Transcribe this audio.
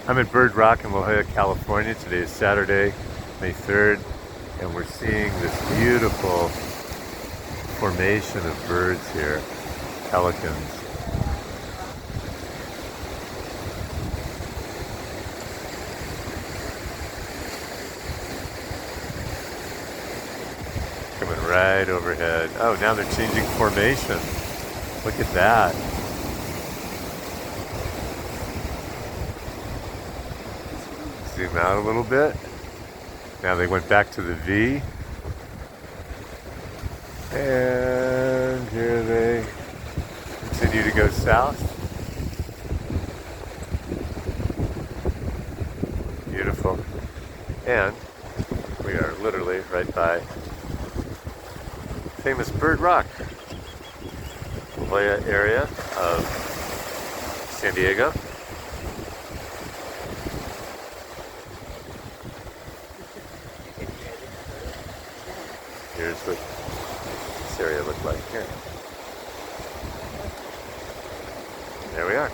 I'm at Bird Rock in La Jolla, California. Today is Saturday, May 3rd, and we're seeing this beautiful formation of birds here, pelicans. Coming right overhead. Oh, now they're changing formation. Look at that. Zoom out a little bit. Now they went back to the V. And here they continue to go south. Beautiful. And we are literally right by famous Bird Rock, La Jolla area of San Diego. Here's what this area looked like here. There we are.